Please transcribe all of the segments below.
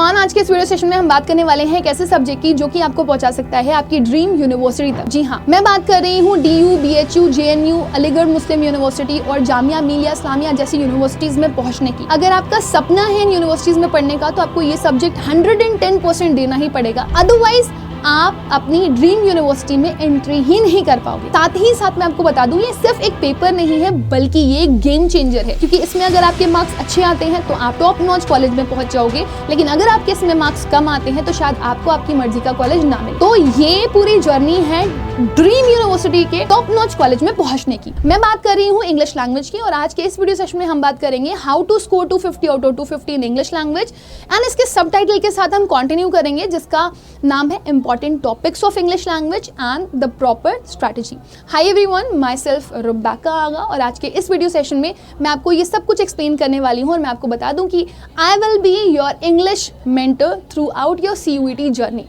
Everyone, आज के इस वीडियो सेशन में हम बात करने वाले हैं एक ऐसे सब्जेक्ट की जो कि आपको पहुंचा सकता है आपकी ड्रीम यूनिवर्सिटी तक। जी हाँ, मैं बात कर रही हूँ DU, BHU, JNU, अलीगढ़ मुस्लिम यूनिवर्सिटी और जामिया मिलिया इस्लामिया जैसी यूनिवर्सिटीज में पहुंचने की। अगर आपका सपना है इन यूनिवर्सिटीज में पढ़ने का तो आपको ये सब्जेक्ट 110% देना ही पड़ेगा, अदरवाइज आप अपनी ड्रीम यूनिवर्सिटी में एंट्री ही नहीं कर पाओगे। साथ ही साथ मैं आपको बता दूं, ये सिर्फ एक पेपर नहीं है बल्कि ये एक गेम चेंजर है, क्योंकि इसमें अगर आपके मार्क्स अच्छे आते हैं तो आप टॉप नॉच कॉलेज में पहुंच जाओगे, लेकिन अगर आपके इसमें मार्क्स कम आते हैं तो शायद आपको आपकी मर्जी का कॉलेज ना मिले। तो ये पूरी जर्नी है ड्रीम यूनिवर्सिटी के टॉप नॉच कॉलेज में पहुंचने की। मैं बात कर रही हूँ इंग्लिश लैंग्वेज की, और आज के इस वीडियो सेशन में हम बात करेंगे how to score 250 out of 250 in English language, and इसके सबटाइटल के साथ हम कंटिन्यू करेंगे जिसका नाम है important topics of English language and the proper strategy. Hi everyone, myself Rubaika Aga, और आज के इस वीडियो सेशन में मैं आपको ये सब कुछ एक्सप्लेन करने वाली हूँ, और मैं आपको बता दूं कि I will be your English mentor throughout your CUET journey.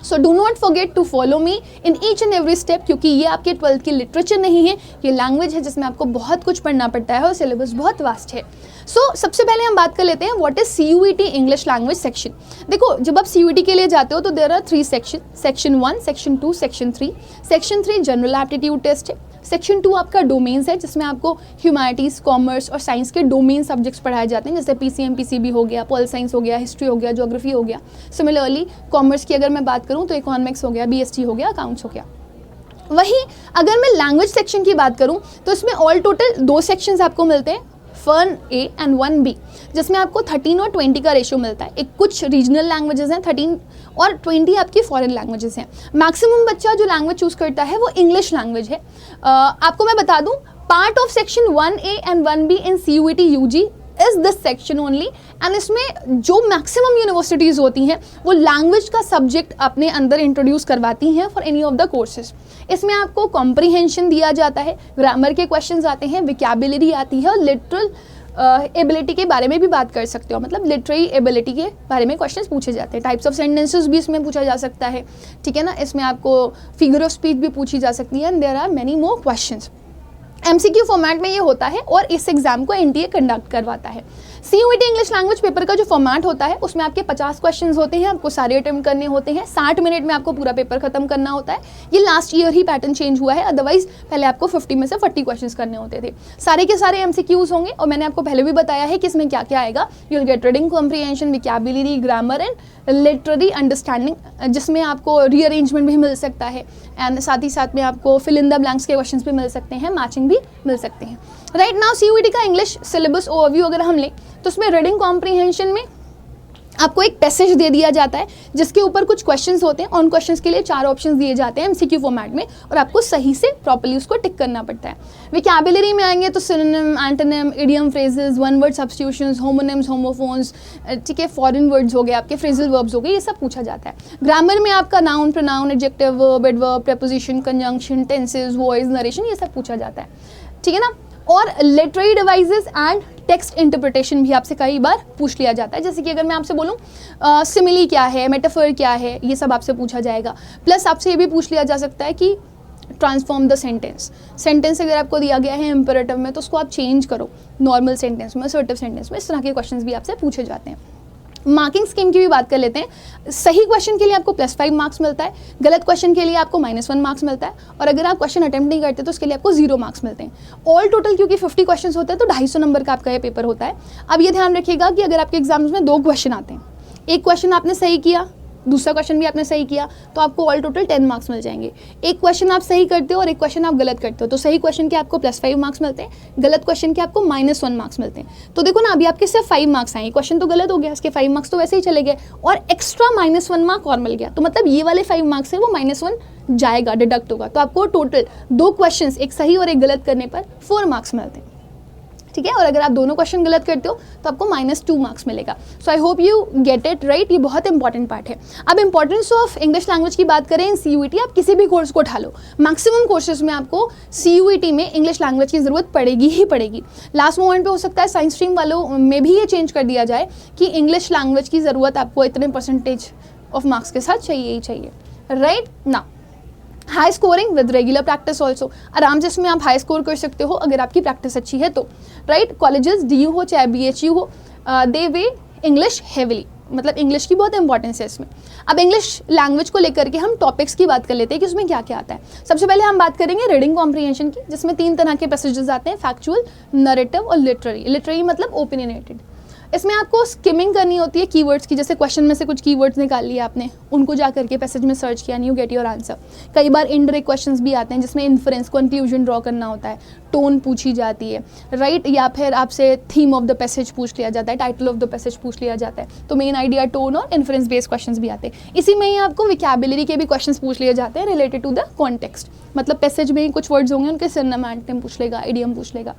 So do not forget to follow me in each and every step, क्योंकि ये आपके 12th की लिटरेचर नहीं है, ये लैंग्वेज है जिसमें आपको बहुत कुछ पढ़ना पड़ता है और सिलेबस बहुत वास्ट है। सबसे पहले हम बात कर लेते हैं what is CUET English language section. देखो, जब आप CUET के लिए जाते हो तो there are 3 section, section 1, section 2, section 3। Section 3 general aptitude test है। सेक्शन 2 आपका डोमेन्स है, जिसमें आपको ह्यूमैनिटीज़, कॉमर्स और साइंस के डोमेन सब्जेक्ट्स पढ़ाए जाते हैं, जैसे PCM, PCB हो गया, पॉल साइंस हो गया, हिस्ट्री हो गया, ज्योग्राफी हो गया। सिमिलरली कॉमर्स की अगर मैं बात करूँ तो इकोनॉमिक्स हो गया, BST हो गया, अकाउंट्स हो गया। वहीं अगर मैं लैंग्वेज सेक्शन की बात करूँ तो इसमें ऑल टोटल 2 सेक्शंस आपको मिलते हैं, 1A एंड 1B, जिसमें आपको 13 और 20 का रेशियो मिलता है। एक कुछ रीजनल लैंग्वेजेस हैं 13 और 20 आपकी फॉरेन लैंग्वेजेस हैं। मैक्सिमम बच्चा जो लैंग्वेज चूज करता है वो इंग्लिश लैंग्वेज है। आपको मैं बता दूं, part of section 1A and 1B in CUET UG is this section only, and इसमें जो मैक्सिमम यूनिवर्सिटीज होती हैं वो लैंग्वेज का सब्जेक्ट अपने अंदर इंट्रोड्यूस करवाती हैं for any of the courses. इसमें आपको कॉम्प्रीहेंशन दिया जाता है, ग्रामर के क्वेश्चंस आते हैं, विकैबुलरी आती है, और लिटरल एबिलिटी के बारे में भी बात कर सकते हो, मतलब लिटरेरी एबिलिटी के बारे में क्वेश्चंस पूछे जाते हैं। टाइप्स ऑफ सेंटेंसेस भी इसमें पूछा जा सकता है, ठीक है ना। इसमें आपको फिगर ऑफ स्पीच भी पूछी जा सकती है, and there are many more questions. MCQ format में ये होता है, और इस एग्जाम को NTA कंडक्ट करवाता है। CUET इंग्लिश लैंग्वेज पेपर का जो फॉर्मेट होता है उसमें आपके 50 क्वेश्चंस होते हैं, आपको सारे अटेम्प्ट करने होते हैं, 60 मिनट में आपको पूरा पेपर खत्म करना होता है। ये लास्ट ईयर ही पैटर्न चेंज हुआ है, अदरवाइज पहले आपको 50 में से 40 क्वेश्चंस करने होते थे। सारे के सारे MCQs होंगे, और मैंने आपको पहले भी बताया है कि इसमें क्या क्या आएगा। You will get reading comprehension, vocabulary, grammar and literary understanding, जिसमें आपको रीअरेंजमेंट भी मिल सकता है, एंड साथ ही साथ में आपको फिल इन द ब्लैंक्स के क्वेश्चंस भी मिल सकते हैं, मैचिंग भी मिल सकते हैं। राइट नाउ CUET का इंग्लिश सिलेबस ओवरव्यू अगर हम लें तो उसमें रीडिंग कॉम्प्रीहेंशन में आपको एक पैसेज दे दिया जाता है जिसके ऊपर कुछ क्वेश्चंस होते हैं, और उन क्वेश्चंस के लिए 4 ऑप्शंस दिए जाते हैं MCQ फॉर्मेट में, और आपको सही से प्रॉपर्ली उसको टिक करना पड़ता है। विकैबुलरी में आएंगे तो synonym, antonym, idiom phrases, one word substitutions, homonyms, homophones, ठीक है, फॉरेन वर्ड्स हो गए, आपके फ्रेजल वर्ब्स हो गए, ये सब पूछा जाता है। ग्रामर में आपका noun, pronoun, adjective, verb, adverb, preposition, conjunction, tenses, voice, narration, ये सब पूछा जाता है, ठीक है ना। और literary devices and text interpretation भी आपसे कई बार पूछ लिया जाता है, जैसे कि अगर मैं आपसे बोलूँ सिमिली क्या है, मेटाफर क्या है, ये सब आपसे पूछा जाएगा। प्लस आपसे ये भी पूछ लिया जा सकता है कि ट्रांसफॉर्म द सेंटेंस अगर आपको दिया गया है इम्पेरेटिव में तो उसको आप चेंज करो नॉर्मल सेंटेंस में, असर्टिव सेंटेंस में। इस तरह के क्वेश्चंस भी आपसे पूछे जाते हैं। मार्किंग स्कीम की भी बात कर लेते हैं। सही क्वेश्चन के लिए आपको +5 मार्क्स मिलता है, गलत क्वेश्चन के लिए आपको -1 मार्क्स मिलता है, और अगर आप क्वेश्चन अटेम्प्ट नहीं करते तो उसके लिए आपको 0 मार्क्स मिलते हैं। ऑल टोटल क्योंकि 50 क्वेश्चन होते हैं तो 250 नंबर का आपका ये पेपर होता है। अब ये ध्यान रखिएगा कि अगर आपके एग्जाम्स में 2 क्वेश्चन आते हैं, एक क्वेश्चन आपने सही किया, दूसरा क्वेश्चन भी आपने सही किया, तो आपको ऑल टोटल 10 मार्क्स मिल जाएंगे। एक क्वेश्चन आप सही करते हो और एक क्वेश्चन आप गलत करते हो, तो सही क्वेश्चन के आपको +5 मार्क्स मिलते हैं, गलत क्वेश्चन के आपको -1 मार्क्स मिलते हैं। तो देखो ना, अभी आपके सिर्फ 5 मार्क्स आए, क्वेश्चन तो गलत हो गया, इसके 5 मार्क्स तो वैसे ही चले गए, और एक्स्ट्रा -1 मार्क और मिल गया, तो मतलब ये वाले 5 मार्क्स है वो -1 जाएगा, डिडक्ट होगा, तो आपको टोटल 2 क्वेश्चन, एक सही और एक गलत करने पर 4 मार्क्स मिलते हैं, ठीक है। और अगर आप दोनों क्वेश्चन गलत करते हो तो आपको -2 मार्क्स मिलेगा। So I hope you get it right, ये बहुत इंपॉर्टेंट पार्ट है। अब इंपॉर्टेंस ऑफ इंग्लिश लैंग्वेज की बात करें इन CUET, आप किसी भी कोर्स को उठा लो, मैक्सिमम कोर्सेज में आपको CUET में इंग्लिश लैंग्वेज की ज़रूरत पड़ेगी ही पड़ेगी। लास्ट मोमेंट पे हो सकता है साइंस स्ट्रीम वालों में भी ये चेंज कर दिया जाए कि इंग्लिश लैंग्वेज की ज़रूरत आपको इतने % ऑफ मार्क्स के साथ चाहिए ही चाहिए, राइट ना। High scoring with regular practice also, आराम से इसमें आप हाई स्कोर कर सकते हो अगर आपकी प्रैक्टिस अच्छी है तो, राइट। कॉलेजेस DU हो चाहे BHU हो, दे वे इंग्लिश हेविली, मतलब इंग्लिश की बहुत इंपॉर्टेंस है इसमें। अब इंग्लिश लैंग्वेज को लेकर के हम टॉपिक्स की बात कर लेते हैं कि उसमें क्या क्या आता है। सबसे पहले हम बात करेंगे रीडिंग कॉम्प्रिहेंशन की, जिसमें 3 तरह के पैसेजेस आते हैं, फैक्चुअल, नरेटिव और लिटरेरी। लिटरेरी मतलब ओपिनियनेटेड। इसमें आपको स्किमिंग करनी होती है कीवर्ड्स की, जैसे क्वेश्चन में से कुछ कीवर्ड्स निकाल लिए आपने, उनको जा करके पैसेज में सर्च किया, यू गेट योर आंसर। कई बार इनडायरेक्ट क्वेश्चंस भी आते हैं जिसमें इन्फ्रेंस, कंक्लूजन ड्रॉ करना होता है, टोन पूछी जाती है, राइट, या फिर आपसे थीम ऑफ द पैसेज पूछ लिया जाता है, टाइटल ऑफ द पैसेज पूछ लिया जाता है। तो मेन आइडिया टोन और इन्फ्रेंस बेस्ड क्वेश्चंस भी आते हैं। इसी में ही आपको विकैबुलरी के भी क्वेश्चंस पूछ लिए जाते हैं रिलेटेड टू द कॉन्टेक्स्ट, मतलब पैसेज में कुछ वर्ड्स होंगे उनके सिनोनिम एंटोनिम पूछ लेगा, इडियम पूछ लेगा।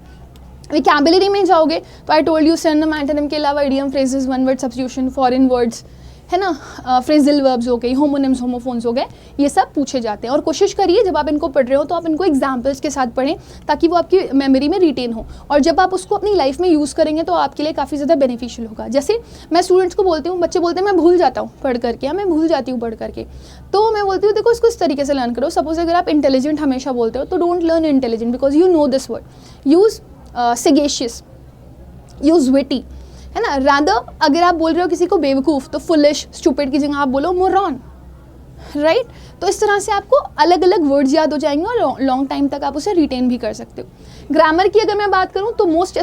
विकैबुलरी में जाओगे तो I told you synonym antonym के अलावा idiom, phrases, one word substitution, foreign words, है ना, फ्रेजल वर्ब्स हो गई, होमोनिम्स, होमोफोन्स हो गए, ये सब पूछे जाते हैं। और कोशिश करिए जब आप इनको पढ़ रहे हो तो आप इनको एग्जाम्पल्स के साथ पढ़ें ताकि वो आपकी मेमोरी में रिटेन हो, और जब आप उसको अपनी लाइफ में यूज़ करेंगे तो आपके लिए काफ़ी ज़्यादा बेनिफिशियल होगा। जैसे मैं स्टूडेंट्स को बोलती हूँ, बच्चे बोलते हैं मैं भूल जाता हूँ पढ़ करके, या मैं भूल जाती हूँ पढ़ करके, तो मैं बोलती हूँ देखो इसको इस तरीके से लर्न करो। सपोज अगर आप इंटेलिजेंट हमेशा बोलते हो तो don't learn intelligent because you know this word, use sagacious, use witty, है ना। रादर अगर आप बोल रहे हो किसी को बेवकूफ़ तो फुलिश, स्टूपिड की जगह आप बोलो मोरॉन, राइट। तो इस तरह से आपको अलग अलग वर्ड्स याद हो जाएंगे और लॉन्ग टाइम तक आप उसे रिटेन भी कर सकते हो। ग्रामर की अगर मैं बात करूँ तो मोस्ट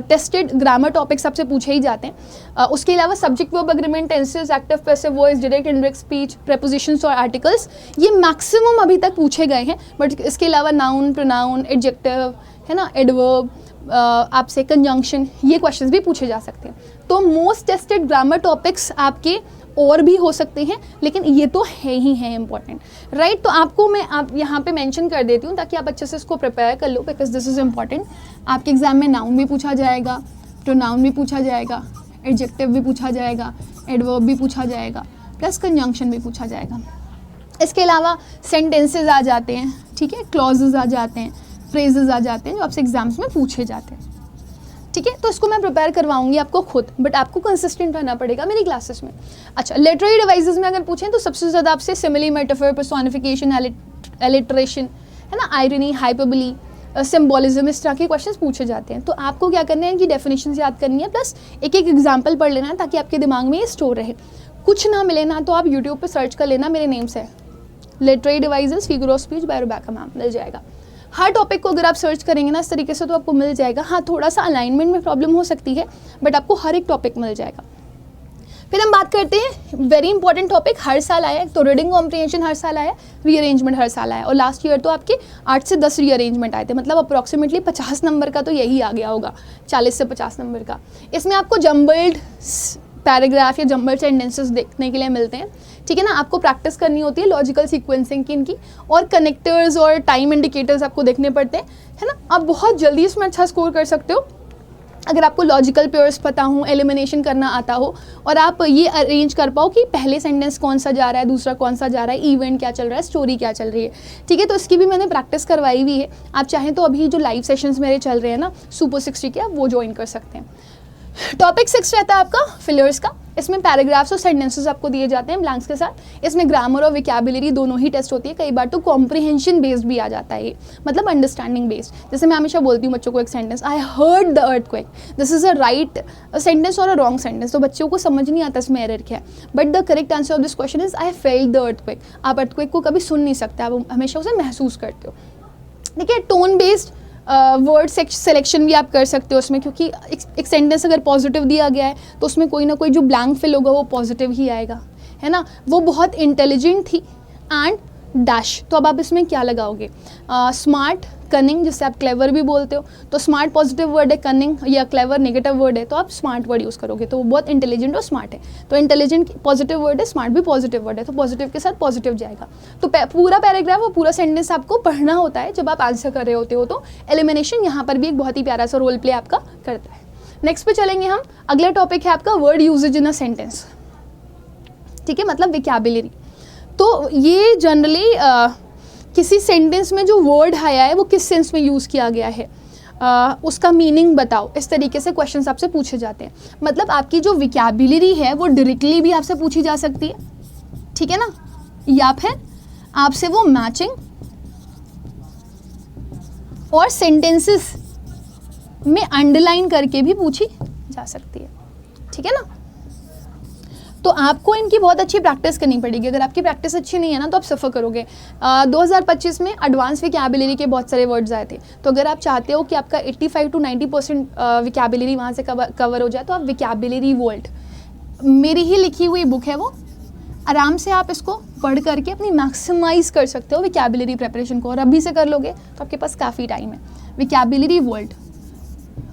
टेस्टेड ग्रामर टॉपिक्स सबसे पूछे ही जाते हैं। उसके अलावा subject verb agreement, tenses, active passive voice, direct indirect speech, prepositions और आर्टिकल्स, ये मैक्सिमम अभी तक पूछे गए हैं। बट इसके अलावा नाउन, प्रोनाउन, एडजेक्टिव, है ना, एडवर्ब, आपसे कंजंक्शन, ये क्वेश्चंस भी पूछे जा सकते हैं। तो मोस्ट टेस्टेड ग्रामर टॉपिक्स आपके और भी हो सकते हैं, लेकिन ये तो है ही है इंपॉर्टेंट, राइट। तो आपको मैं आप यहाँ पे मेंशन कर देती हूँ ताकि आप अच्छे से इसको प्रिपेयर कर लो, बिकॉज दिस इज़ इम्पॉर्टेंट। आपके एग्जाम में नाउन भी पूछा जाएगा, प्रोनाउन भी पूछा जाएगा, एडजेक्टिव भी पूछा जाएगा, एडवर्ब भी पूछा जाएगा, प्लस कंजंक्शन भी पूछा जाएगा। इसके अलावा सेंटेंसेज आ जाते हैं, ठीक है, क्लॉजेज आ जाते हैं, फ्रेजेस आ जाते हैं जो आपसे एग्जाम्स में पूछे जाते हैं, ठीक है। तो इसको मैं प्रिपेयर करवाऊंगी आपको खुद, बट आपको कंसिस्टेंट रहना पड़ेगा मेरी क्लासेस में। अच्छा, लिटरेरी डिवाइसेस में अगर पूछें तो सबसे ज़्यादा आपसे सिमिली, मेटाफर, पर्सोनिफिकेशन, एलिट्रेशन, है ना, आयरनी, हाइपरबोली, सिम्बोलिज्म, इस तरह के क्वेश्चंस पूछे जाते हैं। तो आपको क्या करना है, इनकी डेफिनेशंस याद करनी है, प्लस एक एक एग्जाम्पल पढ़ लेना है ताकि आपके दिमाग में ये स्टोर रहे। कुछ ना मिले ना तो आप यूट्यूब पर सर्च कर लेना, मेरे नेम से literary devices, figure of speech by Rebecca ma'am, मिल जाएगा। हर टॉपिक को अगर आप सर्च करेंगे ना इस तरीके से तो आपको मिल जाएगा। हाँ, थोड़ा सा अलाइनमेंट में प्रॉब्लम हो सकती है, बट आपको हर एक टॉपिक मिल जाएगा। फिर हम बात करते हैं वेरी इंपॉर्टेंट टॉपिक, हर साल आया है, तो रीडिंग कॉम्प्रिहेंशन हर साल आया, रीअरेंजमेंट हर साल आया, और लास्ट ईयर तो आपके 8 से 10 रीअरेंजमेंट आए थे, मतलब अप्रॉक्सीमेटली 50 नंबर का तो यही आ गया होगा, 40 से 50 नंबर का। इसमें आपको जम्बल्ड पैराग्राफ या जम्बल्ड सेंटेंसेस देखने के लिए मिलते हैं, ठीक है ना। आपको प्रैक्टिस करनी होती है लॉजिकल सीक्वेंसिंग की इनकी, और कनेक्टर्स और टाइम इंडिकेटर्स आपको देखने पड़ते हैं, है ना। आप बहुत जल्दी इसमें अच्छा स्कोर कर सकते हो अगर आपको लॉजिकल पेयर्स पता हो, एलिमिनेशन करना आता हो, और आप ये अरेंज कर पाओ कि पहले सेंटेंस कौन सा जा रहा है, दूसरा कौन सा जा रहा है, इवेंट क्या चल रहा है, स्टोरी क्या चल रही है, ठीक है। तो इसकी भी मैंने प्रैक्टिस करवाई हुई है। आप चाहें तो अभी जो लाइव सेशंस मेरे चल रहे हैं ना सुपर 60 के, आप वो ज्वाइन कर सकते हैं। टॉपिक 6 रहता है आपका फिलर्स का। इसमें पैराग्राफ्स और सेंटेंसेस आपको दिए जाते हैं ब्लैंक्स के साथ। इसमें ग्रामर और विकैबुलरी दोनों ही टेस्ट होती है, कई बार तो कॉम्प्रिहेंशन बेस्ड भी आ जाता है ये, मतलब अंडरस्टैंडिंग बेस्ड। जैसे मैं हमेशा बोलती हूँ बच्चों को एक sentence, I heard the earthquake, this is a right sentence और अ रॉन्ग सेंटेंस, तो बच्चों को समझ नहीं आता इसमें एरर क्या है, but the correct answer of this question is I felt the earthquake. आप अर्थक्वेक को कभी सुन नहीं सकते, आप हमेशा उसे महसूस करते हो, ठीक है। टोन बेस्ड वर्ड सिलेक्शन भी आप कर सकते हो उसमें, क्योंकि एक सेंटेंस अगर पॉजिटिव दिया गया है तो उसमें कोई ना कोई जो ब्लैंक फिल होगा वो पॉजिटिव ही आएगा, है ना। वो बहुत इंटेलिजेंट थी एंड डैश, तो अब आप इसमें क्या लगाओगे, स्मार्ट, कनिंग, जिससे आप क्लेवर भी बोलते हो, तो स्मार्ट पॉजिटिव वर्ड है, कनिंग या क्लेवर नेगेटिव वर्ड है, तो आप स्मार्ट वर्ड यूज़ करोगे, तो वो बहुत इंटेलिजेंट और स्मार्ट है। तो इंटेलिजेंट पॉजिटिव वर्ड है, स्मार्ट भी पॉजिटिव वर्ड है, तो पॉजिटिव के साथ पॉजिटिव जाएगा। तो पूरा पैराग्राफ और पूरा सेंटेंस आपको पढ़ना होता है जब आप आंसर कर रहे होते हो। तो एलिमिनेशन यहाँ पर भी एक बहुत ही प्यारा सा रोल प्ले आपका करता है। नेक्स्ट पे चलेंगे हम, अगला टॉपिक है आपका word usage in a sentence, ठीक है, मतलब विकैबुलरी। तो ये जनरली किसी सेंटेंस में जो वर्ड आया है वो किस सेंस में यूज़ किया गया है, उसका मीनिंग बताओ, इस तरीके से क्वेश्चंस आपसे पूछे जाते हैं। मतलब आपकी जो विकैबुलरी है वो डायरेक्टली भी आपसे पूछी जा सकती है, ठीक है ना, या फिर आपसे वो मैचिंग और सेंटेंसेस में अंडरलाइन करके भी पूछी जा सकती है, ठीक है ना। तो आपको इनकी बहुत अच्छी प्रैक्टिस करनी पड़ेगी। अगर आपकी प्रैक्टिस अच्छी नहीं है ना तो आप सफ़र करोगे। 2025 में एडवांस विकैबुलरी के बहुत सारे वर्ड्स आए थे, तो अगर आप चाहते हो कि आपका 85 to 90% विकैबुलरी वहाँ से कवर हो जाए तो आप विकैबुलरी वर्ल्ड, मेरी ही लिखी हुई बुक है वो, आराम से आप इसको पढ़ करके अपनी मैक्सिमाइज़ कर सकते हो विकैबुलरी प्रिपरेशन को, और अभी से कर लोगे तो आपके पास काफ़ी टाइम है। Vocabulary world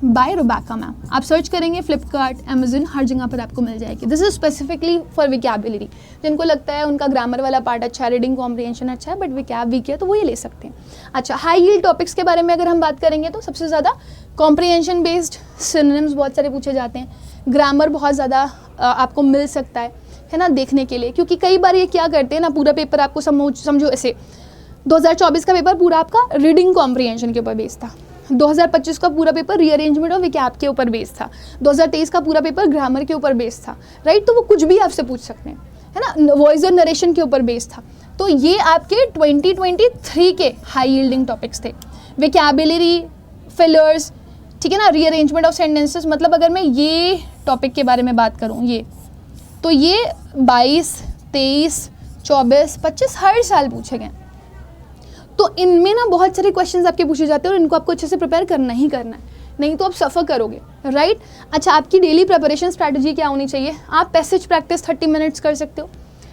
by Rubaika ma'am, आप सर्च करेंगे फ्लिपकार्ट, अमेजन, हर जगह पर आपको मिल जाएगी। This is specifically for vocabulary. जिनको लगता है उनका ग्रामर वाला पार्ट अच्छा है, रीडिंग कॉम्प्रिहेंशन अच्छा है, बट विकैब वीक है, तो वो ये ले सकते हैं। अच्छा, हाई यील्ड टॉपिक्स के बारे में अगर हम बात करेंगे तो सबसे ज़्यादा कॉम्प्रिहेंशन बेस्ड सिनोनिम्स बहुत सारे पूछे जाते हैं। ग्रामर बहुत ज़्यादा आपको मिल सकता है ना, देखने के लिए, क्योंकि कई बार ये क्या करते हैं ना, पूरा पेपर आपको समझो ऐसे 2024 का पेपर पूरा आपका रीडिंग कॉम्प्रिहेंशन के ऊपर बेस्ड था, 2025 का पूरा पेपर रीअरेंजमेंट और विकैब के ऊपर बेस्ड था, 2023 का पूरा पेपर ग्रामर के ऊपर बेस्ड था, राइट। तो वो कुछ भी आपसे पूछ सकते हैं, है ना, वॉइस और नरेशन के ऊपर बेस्ड था। तो ये आपके 2023 के हाई यील्डिंग टॉपिक्स थे। विकैबुलरी, फिलर्स, ठीक है ना, रीअरेंजमेंट ऑफ सेंटेंसेस, मतलब अगर मैं ये टॉपिक के बारे में बात करूँ, ये 22, 23, 24, 25 हर साल पूछे गए। तो इनमें ना बहुत सारे क्वेश्चंस आपके पूछे जाते हैं और इनको आपको अच्छे से प्रिपेयर करना ही करना है, नहीं तो आप सफ़र करोगे, राइट। अच्छा, आपकी डेली प्रिपरेशन स्ट्रैटेजी क्या होनी चाहिए? आप पैसेज प्रैक्टिस 30 मिनट्स कर सकते हो।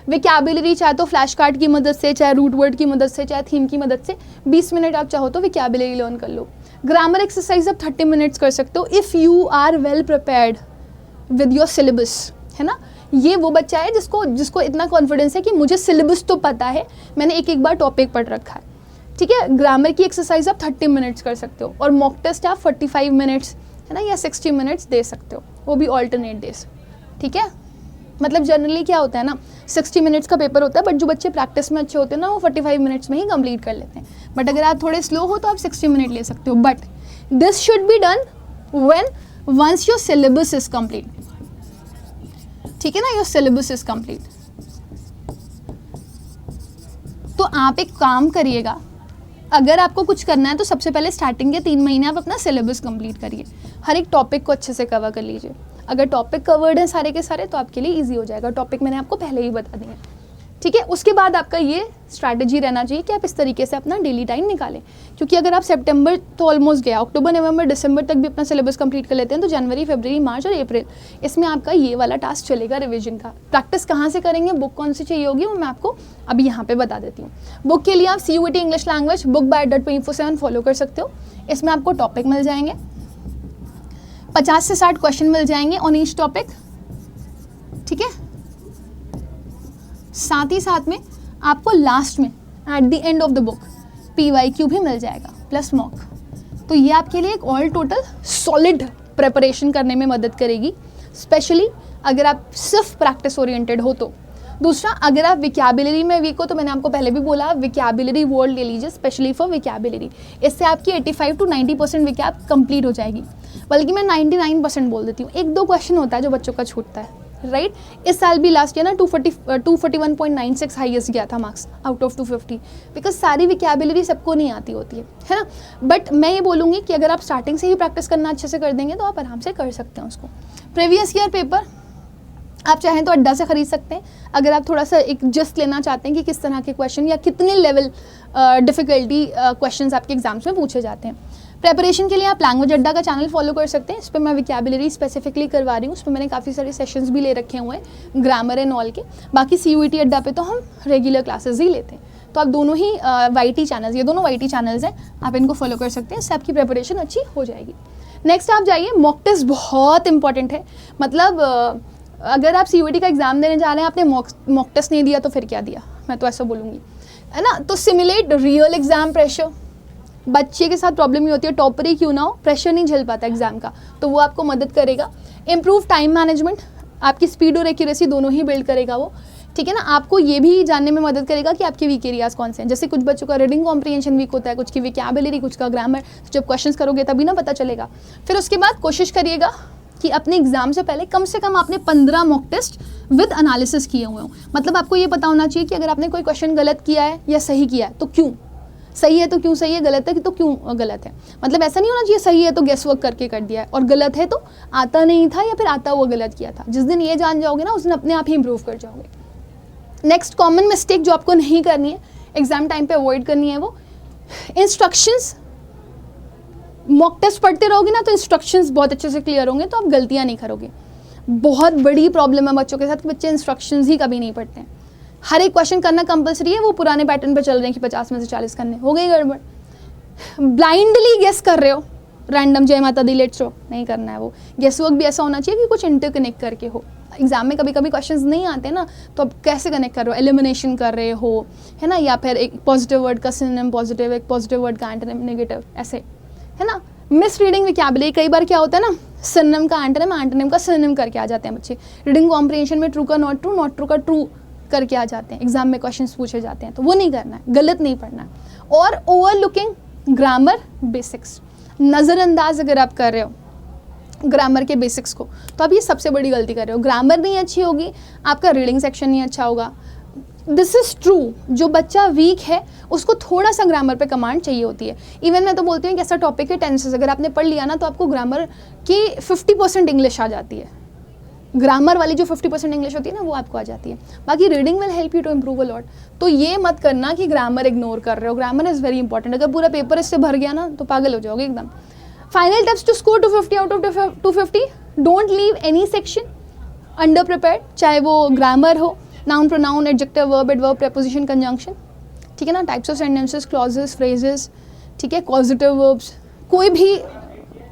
विकैबुलरी चाहे तो फ्लैश कार्ड की मदद से, चाहे रूट वर्ड की मदद से, चाहे थीम की मदद से 20 मिनट आप चाहो तो विकैबुलरी लर्न कर लो। ग्रामर एक्सरसाइज आप 30 मिनट्स कर सकते हो if you are well prepared with your syllabus, है ना। ये वो बच्चा है जिसको इतना कॉन्फिडेंस है कि मुझे सिलेबस तो पता है, मैंने एक बार टॉपिक पढ़ रखा है, ठीक है। ग्रामर की एक्सरसाइज आप 30 मिनट्स कर सकते हो और मॉक टेस्ट आप 45 मिनट्स, है ना, या 60 मिनट्स दे सकते हो, वो भी ऑल्टरनेट डेज, ठीक है। मतलब जनरली क्या होता है ना, 60 मिनट्स का पेपर होता है, बट जो बच्चे प्रैक्टिस में अच्छे होते हैं ना वो 45 मिनट्स में ही कंप्लीट कर लेते हैं। बट अगर आप थोड़े स्लो हो तो आप 60 मिनट ले सकते हो, but this should be done when once your syllabus is complete, ठीक है ना, योर सिलेबस इज कंप्लीट। तो आप एक काम करिएगा, अगर आपको कुछ करना है तो सबसे पहले स्टार्टिंग के 3 महीने आप अपना सिलेबस कंप्लीट करिए, हर एक टॉपिक को अच्छे से कवर कर लीजिए। अगर टॉपिक कवर्ड है सारे के सारे तो आपके लिए इजी हो जाएगा। टॉपिक मैंने आपको पहले ही बता दिए, ठीक है। उसके बाद आपका ये स्ट्रैटेजी रहना चाहिए कि आप इस तरीके से अपना डेली टाइम निकालें, क्योंकि अगर आप सितंबर तो ऑलमोस्ट गया, अक्टूबर, नवंबर, दिसंबर तक भी अपना सिलेबस कंप्लीट कर लेते हैं तो जनवरी, फरवरी, मार्च और अप्रैल इसमें आपका ये वाला टास्क चलेगा रिवीजन का। प्रैक्टिस कहाँ से करेंगे, बुक कौन सी चाहिए होगी वो मैं आपको अभी यहाँ पे बता देती हूँ। बुक के लिए आप CUET English language book by 24/7 follow कर सकते हो। इसमें आपको टॉपिक मिल जाएंगे, 50 से 60 क्वेश्चन मिल जाएंगे ऑन ईच टॉपिक, ठीक है। साथ ही साथ में आपको लास्ट में at the end of the book PYQ भी मिल जाएगा प्लस मॉक। तो ये आपके लिए एक ऑल टोटल सॉलिड प्रिपरेशन करने में मदद करेगी, स्पेशली अगर आप सिर्फ प्रैक्टिस ओरिएंटेड हो तो। दूसरा, अगर आप विकैबुलरी में वीक हो तो मैंने आपको पहले भी बोला विकैबुलरी वर्ल्ड ले लीजिए स्पेशली फॉर विकैबुलरी। इससे आपकी 85 to 90% विकैब कंप्लीट हो जाएगी, बल्कि मैं 99% बोल देती हूँ। 1-2 क्वेश्चन होता है जो बच्चों का छूटता है, राइट। इस साल भी लास्ट ईयर ना 241.96 हाईएस्ट गया था मार्क्स आउट ऑफ 250, बिकॉज सारी विकैबुलरी सबको नहीं आती होती है ना। बट मैं ये बोलूँगी कि अगर आप स्टार्टिंग से ही प्रैक्टिस करना अच्छे से कर देंगे तो आप आराम से कर सकते हैं उसको। प्रीवियस ईयर पेपर आप चाहें तो अड्डा से खरीद सकते हैं, अगर आप थोड़ा सा एक जस्ट लेना चाहते हैं कि किस तरह के क्वेश्चन या कितने लेवल डिफ़िकल्टी क्वेश्चंस आपके एग्जाम्स में पूछे जाते हैं। प्रेपरेशन के लिए आप लैंग्वेज अड्डा का चैनल फॉलो कर सकते हैं, इस पर मैं विकैबुलरी स्पेसिफिकली करवा रही हूँ, उस पर मैंने काफ़ी सारे सेशंस भी ले रखे हुए हैं ग्रामर एंड ऑल के। बाकी CUET अड्डा पे तो हम रेगुलर क्लासेस ही लेते हैं, तो आप दोनों ही YT चैनल्स, ये दोनों YT चैनल्स हैं, आप इनको फॉलो कर सकते हैं, इससे आपकी प्रेपरेशन अच्छी हो जाएगी। नेक्स्ट आप जाइए, मॉक टेस्ट बहुत इंपॉर्टेंट है। मतलब अगर आप CUET का एग्ज़ाम देने जा रहे हैं, आपने मॉक टेस्ट नहीं दिया तो फिर क्या दिया, मैं तो ऐसा बोलूँगी, है ना। तो सिमुलेट रियल एग्ज़ाम प्रेशर। बच्चे के साथ प्रॉब्लम ये होती है, टॉपर ही क्यों ना हो, प्रेशर नहीं झेल पाता एग्जाम का, तो वो आपको मदद करेगा। इम्प्रूव टाइम मैनेजमेंट, आपकी स्पीड और एक्यूरेसी दोनों ही बिल्ड करेगा वो, ठीक है ना। आपको ये भी जानने में मदद करेगा कि आपके वीक एरियाज कौन से हैं। जैसे कुछ बच्चों का रीडिंग कॉम्प्रिहेंशन वीक होता है, कुछ की विकैबुलरी, कुछ का ग्रामर। जब क्वेश्चंस करोगे तभी ना पता चलेगा। फिर उसके बाद कोशिश करिएगा कि अपने एग्जाम से पहले कम से कम आपने 15 मॉक टेस्ट विद एनालिसिस किए हुए हों। मतलब आपको ये पता होना चाहिए कि अगर आपने कोई क्वेश्चन गलत किया है या सही किया है तो क्यों, सही है तो क्यों सही है, गलत है तो क्यों गलत है। मतलब ऐसा नहीं होना चाहिए सही है तो गेस वर्क करके कर दिया है, और गलत है तो आता नहीं था या फिर आता हुआ गलत किया था। जिस दिन ये जान जाओगे ना, उस दिन अपने आप ही इंप्रूव कर जाओगे। नेक्स्ट कॉमन मिस्टेक जो आपको नहीं करनी है, एग्जाम टाइम पे अवॉइड करनी है, वो इंस्ट्रक्शंस। मॉक टेस्ट पढ़ते रहोगे ना तो इंस्ट्रक्शंस बहुत अच्छे से क्लियर होंगे, तो आप गलतियाँ नहीं करोगे। बहुत बड़ी प्रॉब्लम है बच्चों के साथ कि बच्चे इंस्ट्रक्शंस ही कभी नहीं पढ़ते हैं। हर एक क्वेश्चन करना कंपलसरी है, वो पुराने पैटर्न पे चल रहे हैं कि 50 में से 40 करने, हो गई गड़बड़। ब्लाइंडली गेस कर रहे हो, रैंडम जय माता दी लेट्स रो, नहीं करना है वो। गेस वर्क भी ऐसा होना चाहिए कि कुछ इंटरकनेक्ट करके हो। एग्जाम में कभी कभी क्वेश्चंस नहीं आते ना, तो अब कैसे कनेक्ट कर रहे हो, एलिमिनेशन कर रहे हो, है ना, या फिर एक पॉजिटिव वर्ड का सिनोनिम पॉजिटिव, एक पॉजिटिव वर्ड का एंटोनिम नेगेटिव, ऐसे, है ना। मिस रीडिंग वोकैबुलरी, कई बार क्या होता है ना, सिनोनिम का एंटोनिम, एंटोनिम का सिनोनिम करके आ जाते हैं बच्चे। रीडिंग कॉम्प्रिहेंशन में ट्रू का नॉट ट्रू, नॉट ट्रू का ट्रू करके आ जाते हैं, एग्जाम में क्वेश्चंस पूछे जाते हैं, तो वो नहीं करना है, गलत नहीं पढ़ना है। और ओवरलुकिंग ग्रामर बेसिक्स, नज़रअंदाज अगर आप कर रहे हो ग्रामर के बेसिक्स को, तो आप ये सबसे बड़ी गलती कर रहे हो। ग्रामर नहीं अच्छी होगी, आपका रीडिंग सेक्शन नहीं अच्छा होगा। दिस इज़ ट्रू, जो बच्चा वीक है उसको थोड़ा सा ग्रामर पे कमांड चाहिए होती है। इवन मैं तो बोलती हूँ कि ऐसा टॉपिक है टेंसेस, अगर आपने पढ़ लिया ना तो आपको ग्रामर की 50% इंग्लिश आ जाती है। ग्रामर वाली जो 50% इंग्लिश होती है ना, वो आपको आ जाती है। बाकी reading will help you to improve a lot. तो ये मत करना कि ग्रामर इग्नोर कर रहे हो, ग्रामर इज़ वेरी इंपॉर्टेंट। अगर पूरा पेपर इससे भर गया ना तो पागल हो जाओगे एकदम। Final tips to score 250 out of 250, don't leave any section under prepared, चाहे वो ग्रामर हो, noun pronoun, adjective, verb, adverb, preposition, conjunction, ठीक है ना, types of sentences, clauses, phrases, ठीक है, कॉजेटिव वर्ब्स, कोई भी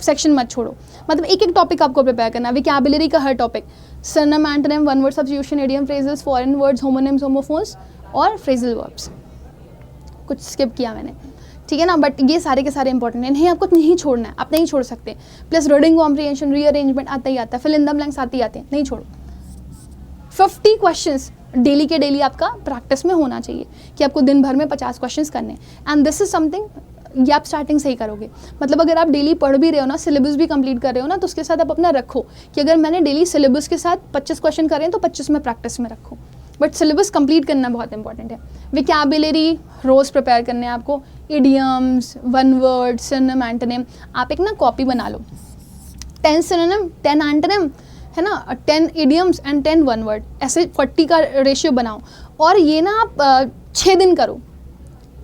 सेक्शन मत छोड़ो। मतलब एक एक टॉपिक आपको प्रिपेयर करना है। वोकैबुलरी का हर topic, synonym, antonym, one word substitution, idiom, phrases, foreign words, homonyms, homophones और फ्रेजल वर्ब्स। कुछ स्किप किया मैंने, ठीक है ना, बट ये सारे के सारे इंपॉर्टेंट हैं, इन्हें आपको नहीं छोड़ना है, आप नहीं छोड़ सकते। प्लस रीडिंग कॉम्प्रिहेंशन, रीअरेंजमेंट आता ही आता है, फिल इन द ब्लैंक्स आते ही आते हैं, नहीं छोड़ो। 50 क्वेश्चंस डेली के डेली आपका प्रैक्टिस में होना चाहिए कि आपको दिन भर में 50 क्वेश्चंस करने हैं। एंड दिस इज समथिंग ये आप स्टार्टिंग से ही करोगे। मतलब अगर आप डेली पढ़ भी रहे हो ना, सिलेबस भी कंप्लीट कर रहे हो ना, तो उसके साथ आप अपना रखो कि अगर मैंने डेली सिलेबस के साथ 25 क्वेश्चन करे हैं तो 25 में प्रैक्टिस में रखो। बट सिलेबस कंप्लीट करना बहुत इंपॉर्टेंट है। वोकैबुलरी रोज़ प्रिपेयर करने हैं आपको, idioms, one word, synonym, antonym. आप एक ना कॉपी बना लो, 10 सिनोनिम, 10 एंटोनिम, है ना, 10 इडियम्स एंड 10 वन वर्ड, ऐसे 40 का रेशियो बनाओ। और ये ना आप 6 दिन करो,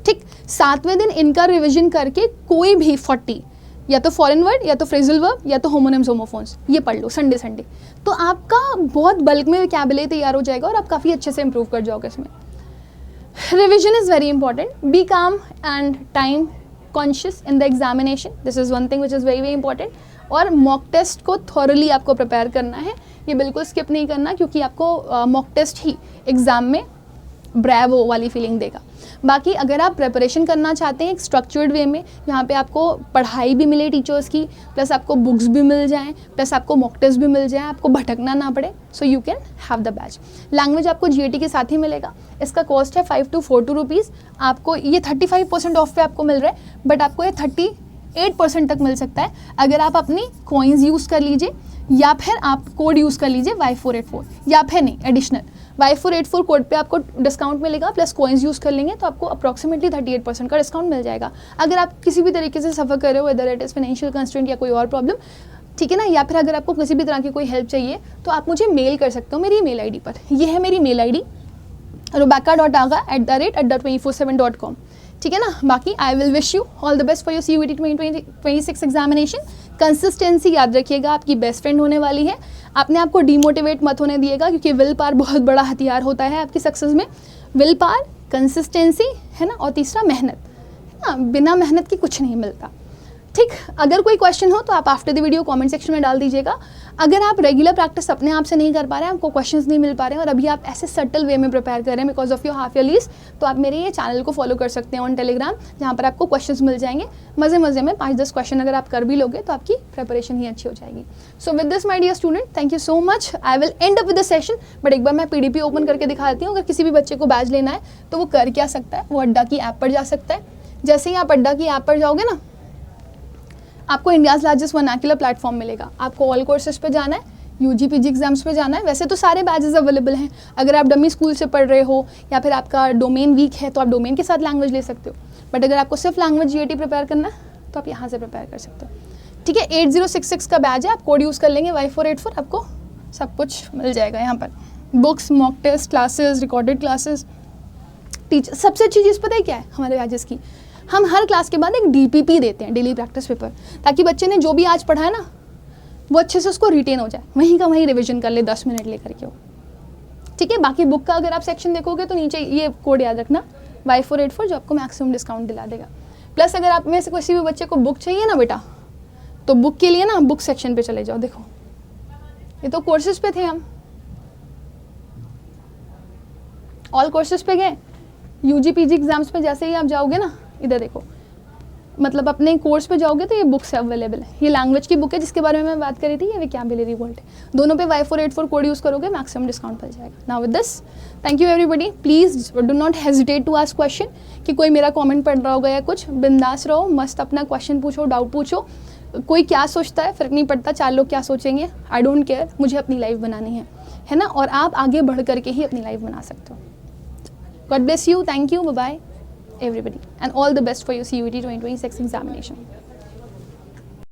ठीक। 7वें दिन इनका रिवीजन करके कोई भी 40, या तो फॉरेन वर्ड, या तो फ्रेजल वर्ब, या तो होमोनिम्स, होमोफोन्स, ये पढ़ लो संडे संडे। तो आपका बहुत बल्क में वोकैबुलरी तैयार हो जाएगा और आप काफ़ी अच्छे से इंप्रूव कर जाओगे इसमें। Revision is very important, be calm and time conscious in the examination, this is one thing which is very very important. और मॉक टेस्ट को थॉरली आपको प्रिपेयर करना है, ये बिल्कुल स्किप नहीं करना, क्योंकि आपको मॉक टेस्ट ही एग्ज़ाम में ब्रेवो वाली फीलिंग देगा। बाकी अगर आप प्रिपरेशन करना चाहते हैं एक स्ट्रक्चर्ड वे में, यहाँ पे आपको पढ़ाई भी मिले टीचर्स की, प्लस आपको बुक्स भी मिल जाएं, प्लस आपको मॉक टेस्ट भी मिल जाए, आपको भटकना ना पड़े, so you can have the batch. Language आपको GAT के साथ ही मिलेगा, इसका कॉस्ट है 5 to 42 रुपीज़। आपको ये 35% ऑफ पे आपको मिल रहा है, बट आपको ये 38% तक मिल सकता है अगर आप अपनी कॉइन्स यूज़ कर लीजिए, या फिर आप कोड यूज़ कर लीजिए Y484, या फिर नहीं एडिशनल Y484 कोड पे आपको डिस्काउंट मिलेगा, प्लस कॉइन्स यूज़ कर लेंगे तो आपको अप्रॉक्सीमेटली 38% का डिस्काउंट मिल जाएगा। अगर आप किसी भी तरीके से सफ़र कर रहे हो, whether it is financial constraint या कोई और प्रॉब्लम, ठीक है ना, या फिर अगर आपको किसी भी तरह की कोई हेल्प चाहिए तो आप मुझे मेल कर सकते हो मेरी मेल ID पर। ये है मेरी मेल ID robaka.aga@247.com, ठीक है ना। बाकी I will wish you all the best for your CUET 2026 examination. Consistency याद रखिएगा, आपकी बेस्ट फ्रेंड होने वाली है। अपने आप को डीमोटिवेट मत होने दिएगा, क्योंकि विल पावर बहुत बड़ा हथियार होता है आपकी सक्सेस में। विल पावर, कंसिस्टेंसी, है ना, और तीसरा मेहनत, है ना, बिना मेहनत के कुछ नहीं मिलता, ठीक। अगर कोई क्वेश्चन हो तो आप after the video comment section में डाल दीजिएगा। अगर आप रेगुलर प्रैक्टिस अपने आप से नहीं कर पा रहे हैं, आपको क्वेश्चंस नहीं मिल पा रहे हैं, और अभी आप ऐसे सटल वे में प्रिपेयर कर रहे हैं बिकॉज ऑफ योर हाफ ईयरलीज, तो आप मेरे ये चैनल को फॉलो कर सकते हैं ऑन टेलीग्राम, जहाँ पर आपको क्वेश्चंस मिल जाएंगे मज़े मज़े में। 5-10 क्वेश्चन अगर आप कर भी लोगे तो आपकी प्रिपरेशन ही अच्छी हो जाएगी। So with this my dear student, thank you so much. I will end up with the session, but एक बार मैं PDP ओपन करके दिखा देती हूँ। अगर किसी भी बच्चे को बैच लेना है तो वो कर क्या सकता है, वो अड्डा की ऐप पर जा सकता है। जैसे ही आप अड्डा की ऐप पर जाओगे ना, आपको इंडियाज़ लार्जेस्ट वर्नाक्युलर प्लेटफॉर्म मिलेगा। आपको ऑल कोर्सेज पे जाना है, UG PG एग्जाम्स पे जाना है। वैसे तो सारे बैचेस अवेलेबल हैं। अगर आप डमी स्कूल से पढ़ रहे हो या फिर आपका डोमेन वीक है तो आप डोमेन के साथ लैंग्वेज ले सकते हो। बट अगर आपको सिर्फ लैंग्वेज GAT प्रिपेयर करना है तो आप यहाँ से प्रिपेयर कर सकते हो, ठीक है। 8066 का बैच है, आप कोड यूज़ कर लेंगे Y484, आपको सब कुछ मिल जाएगा यहाँ पर, books, mock test, classes, recorded classes, teacher. सबसे अच्छी चीज़ पता है क्या है हमारे बैचेस की, हम हर क्लास के बाद एक DPP देते हैं, डेली प्रैक्टिस पेपर, ताकि बच्चे ने जो भी आज पढ़ा है ना वो अच्छे से उसको रिटेन हो जाए, वहीं का वहीं रिविजन कर ले 10 मिनट लेकर के वो, ठीक है। बाकी बुक का अगर आप सेक्शन देखोगे तो नीचे ये कोड याद रखना Y484, जो आपको मैक्सिमम डिस्काउंट दिला देगा। प्लस अगर आप में से किसी भी बच्चे को बुक चाहिए ना बेटा, तो बुक के लिए ना बुक सेक्शन पे चले जाओ। देखो ये तो कोर्सेज पे थे, हम ऑल कोर्सेज पे गए, UG PG एग्जाम्स पे जैसे ही आप जाओगे ना, इधर देखो, मतलब अपने कोर्स पे जाओगे तो ये बुक्स अवेलेबल है। ये लैंग्वेज की बुक है जिसके बारे में मैं बात करी थी, ये वोकैबुलरी वर्ल्ड है। दोनों पे Y484 कोड यूज़ करोगे, मैक्सिमम डिस्काउंट मिल जाएगा। Now with this, thank you everybody. Please do not hesitate to ask question, कि कोई मेरा कमेंट पढ़ रहा होगा या कुछ, बिंदास रहो, मस्त अपना क्वेश्चन पूछो, डाउट पूछो। कोई क्या सोचता है फ़र्क नहीं पड़ता, 4 लोग क्या सोचेंगे, आई डोंट केयर, मुझे अपनी लाइफ बनानी है ना, और आप आगे बढ़ करके ही अपनी लाइफ बना सकते हो। God bless you, thank you, bye bye everybody, and all the best for your CUET 2026 examination.